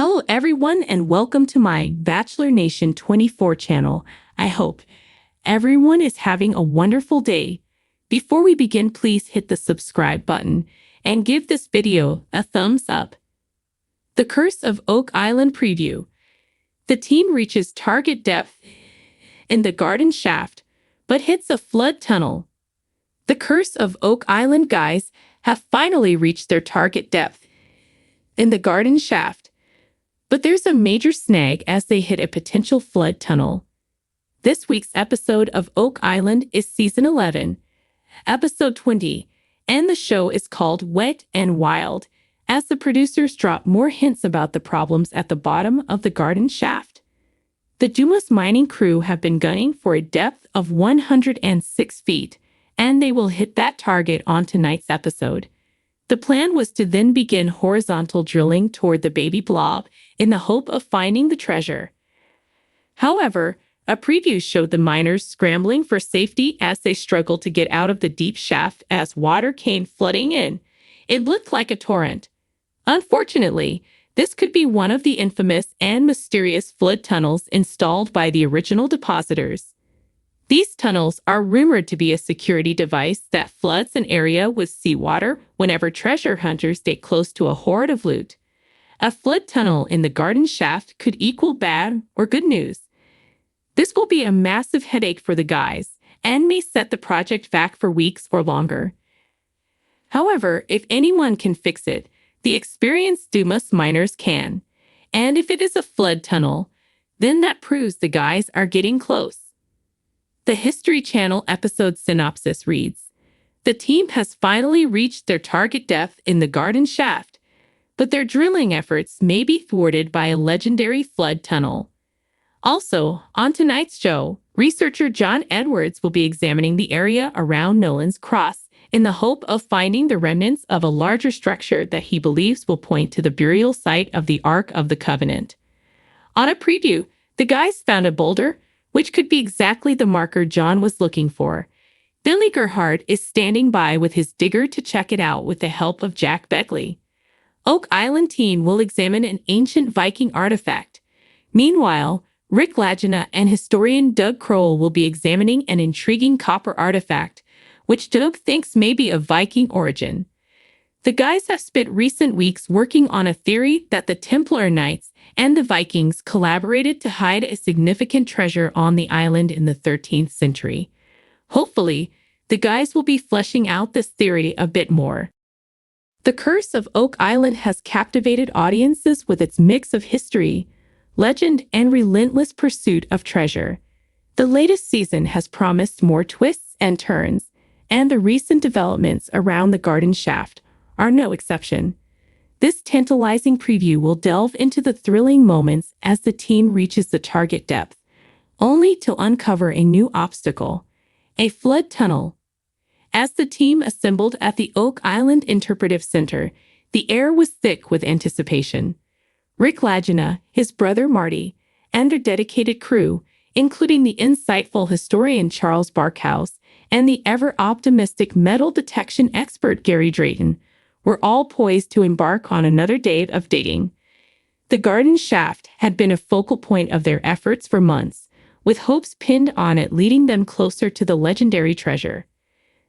Hello, everyone, and welcome to my Bachelor Nation 24 channel. I hope everyone is having a wonderful day. Before we begin, please hit the subscribe button and give this video a thumbs up. The Curse of Oak Island preview. The team reaches target depth in the garden shaft, but hits a flood tunnel. The Curse of Oak Island guys have finally reached their target depth in the garden shaft, but there's a major snag as they hit a potential flood tunnel. This week's episode of Oak Island is Season 11, Episode 20, and the show is called Wet and Wild, as the producers drop more hints about the problems at the bottom of the garden shaft. The Dumas mining crew have been gunning for a depth of 106 feet, and they will hit that target on tonight's episode. The plan was to then begin horizontal drilling toward the baby blob in the hope of finding the treasure. However, a preview showed the miners scrambling for safety as they struggled to get out of the deep shaft as water came flooding in. It looked like a torrent. Unfortunately, this could be one of the infamous and mysterious flood tunnels installed by the original depositors. These tunnels are rumored to be a security device that floods an area with seawater whenever treasure hunters get close to a hoard of loot. A flood tunnel in the garden shaft could equal bad or good news. This will be a massive headache for the guys and may set the project back for weeks or longer. However, if anyone can fix it, the experienced Dumas miners can. And if it is a flood tunnel, then that proves the guys are getting close. The History Channel episode synopsis reads, "The team has finally reached their target depth in the garden shaft, but their drilling efforts may be thwarted by a legendary flood tunnel." Also, on tonight's show, researcher John Edwards will be examining the area around Nolan's Cross in the hope of finding the remnants of a larger structure that he believes will point to the burial site of the Ark of the Covenant. On a preview, the guys found a boulder, which could be exactly the marker John was looking for. Billy Gerhardt is standing by with his digger to check it out with the help of Jack Beckley. Oak Island team will examine an ancient Viking artifact. Meanwhile, Rick Lagina and historian Doug Crowell will be examining an intriguing copper artifact, which Doug thinks may be of Viking origin. The guys have spent recent weeks working on a theory that the Templar Knights and the Vikings collaborated to hide a significant treasure on the island in the 13th century. Hopefully, the guys will be fleshing out this theory a bit more. The Curse of Oak Island has captivated audiences with its mix of history, legend, and relentless pursuit of treasure. The latest season has promised more twists and turns, and the recent developments around the garden shaft are no exception. This tantalizing preview will delve into the thrilling moments as the team reaches the target depth, only to uncover a new obstacle, a flood tunnel. As the team assembled at the Oak Island Interpretive Center, the air was thick with anticipation. Rick Lagina, his brother Marty, and their dedicated crew, including the insightful historian Charles Barkhouse and the ever-optimistic metal detection expert Gary Drayton, were all poised to embark on another day of digging. The garden shaft had been a focal point of their efforts for months, with hopes pinned on it leading them closer to the legendary treasure.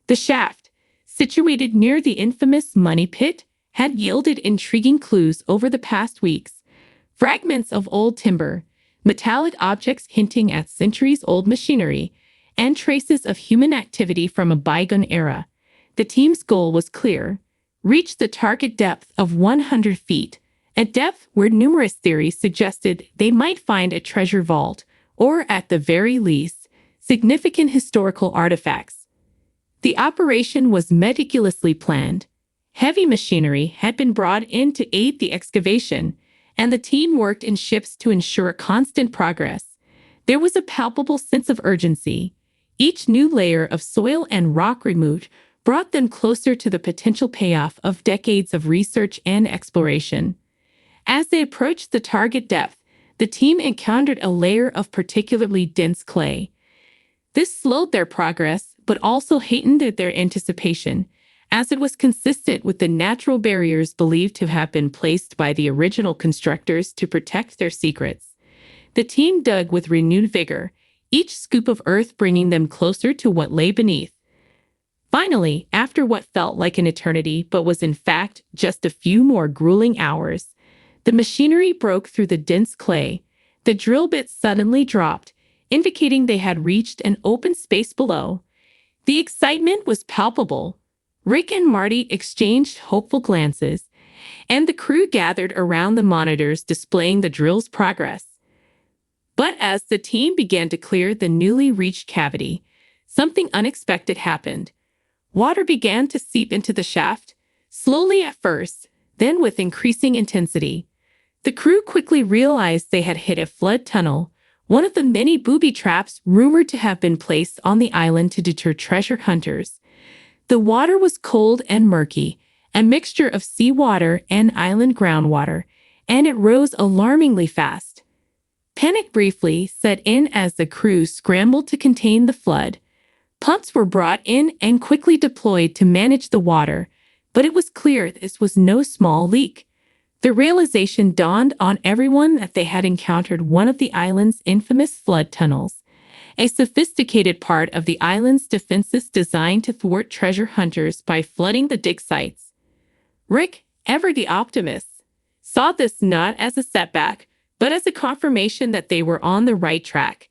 The shaft, situated near the infamous Money Pit, had yielded intriguing clues over the past weeks. Fragments of old timber, metallic objects hinting at centuries-old machinery, and traces of human activity from a bygone era. The team's goal was clear: reach the target depth of 100 feet, a depth where numerous theories suggested they might find a treasure vault, or at the very least, significant historical artifacts. The operation was meticulously planned. Heavy machinery had been brought in to aid the excavation, and the team worked in shifts to ensure constant progress. There was a palpable sense of urgency. Each new layer of soil and rock removed brought them closer to the potential payoff of decades of research and exploration. As they approached the target depth, the team encountered a layer of particularly dense clay. This slowed their progress, but also heightened their anticipation, as it was consistent with the natural barriers believed to have been placed by the original constructors to protect their secrets. The team dug with renewed vigor, each scoop of earth bringing them closer to what lay beneath. Finally, after what felt like an eternity but was in fact just a few more grueling hours, the machinery broke through the dense clay. The drill bits suddenly dropped, indicating they had reached an open space below. The excitement was palpable. Rick and Marty exchanged hopeful glances, and the crew gathered around the monitors displaying the drill's progress. But as the team began to clear the newly reached cavity, something unexpected happened. Water began to seep into the shaft, slowly at first, then with increasing intensity. The crew quickly realized they had hit a flood tunnel, one of the many booby traps rumored to have been placed on the island to deter treasure hunters. The water was cold and murky, a mixture of seawater and island groundwater, and it rose alarmingly fast. Panic briefly set in as the crew scrambled to contain the flood. Pumps were brought in and quickly deployed to manage the water, but it was clear this was no small leak. The realization dawned on everyone that they had encountered one of the island's infamous flood tunnels, a sophisticated part of the island's defenses designed to thwart treasure hunters by flooding the dig sites. Rick, ever the optimist, saw this not as a setback, but as a confirmation that they were on the right track.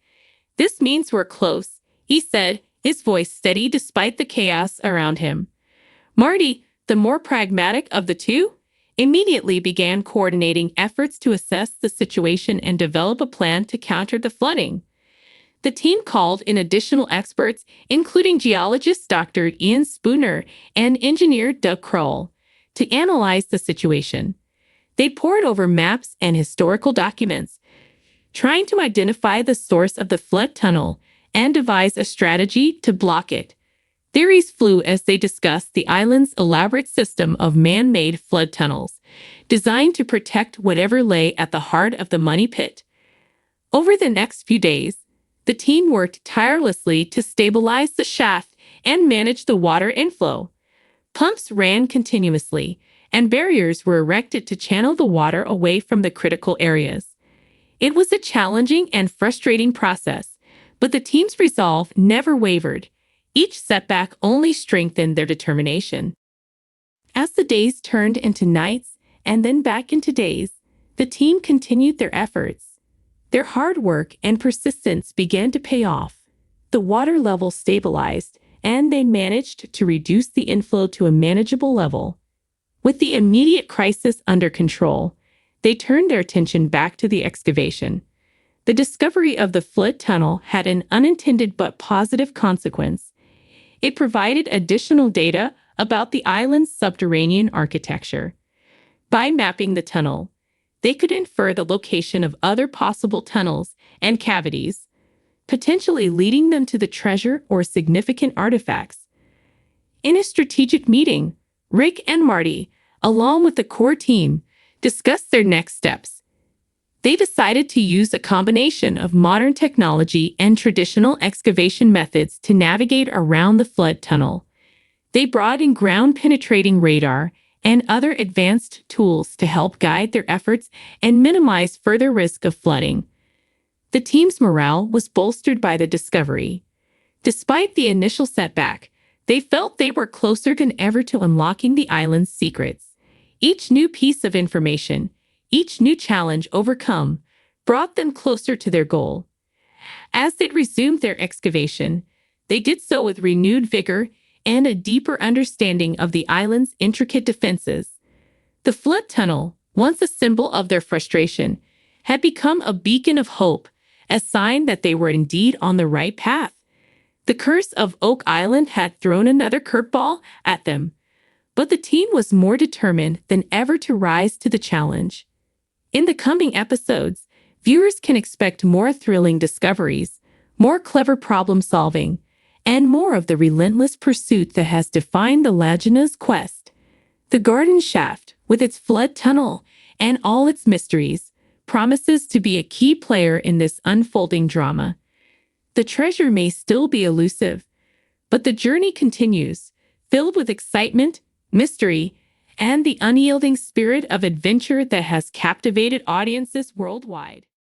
"This means we're close," he said, his voice steady despite the chaos around him. Marty, the more pragmatic of the two, immediately began coordinating efforts to assess the situation and develop a plan to counter the flooding. The team called in additional experts, including geologist Dr. Ian Spooner and engineer Doug Kroll, to analyze the situation. They pored over maps and historical documents, trying to identify the source of the flood tunnel and devise a strategy to block it. Theories flew as they discussed the island's elaborate system of man-made flood tunnels, designed to protect whatever lay at the heart of the money pit. Over the next few days, the team worked tirelessly to stabilize the shaft and manage the water inflow. Pumps ran continuously, and barriers were erected to channel the water away from the critical areas. It was a challenging and frustrating process, but the team's resolve never wavered. Each setback only strengthened their determination. As the days turned into nights and then back into days, the team continued their efforts. Their hard work and persistence began to pay off. The water level stabilized, and they managed to reduce the inflow to a manageable level. With the immediate crisis under control, they turned their attention back to the excavation. The discovery of the flood tunnel had an unintended but positive consequence. It provided additional data about the island's subterranean architecture. By mapping the tunnel, they could infer the location of other possible tunnels and cavities, potentially leading them to the treasure or significant artifacts. In a strategic meeting, Rick and Marty, along with the core team, discussed their next steps. They decided to use a combination of modern technology and traditional excavation methods to navigate around the flood tunnel. They brought in ground-penetrating radar and other advanced tools to help guide their efforts and minimize further risk of flooding. The team's morale was bolstered by the discovery. Despite the initial setback, they felt they were closer than ever to unlocking the island's secrets. Each new piece of information, each new challenge overcome, brought them closer to their goal. As they resumed their excavation, they did so with renewed vigor and a deeper understanding of the island's intricate defenses. The flood tunnel, once a symbol of their frustration, had become a beacon of hope, a sign that they were indeed on the right path. The curse of Oak Island had thrown another curveball at them, but the team was more determined than ever to rise to the challenge. In the coming episodes, viewers can expect more thrilling discoveries, more clever problem-solving, and more of the relentless pursuit that has defined the Laguna's quest. The Garden Shaft, with its flood tunnel and all its mysteries, promises to be a key player in this unfolding drama. The treasure may still be elusive, but the journey continues, filled with excitement, mystery, and the unyielding spirit of adventure that has captivated audiences worldwide.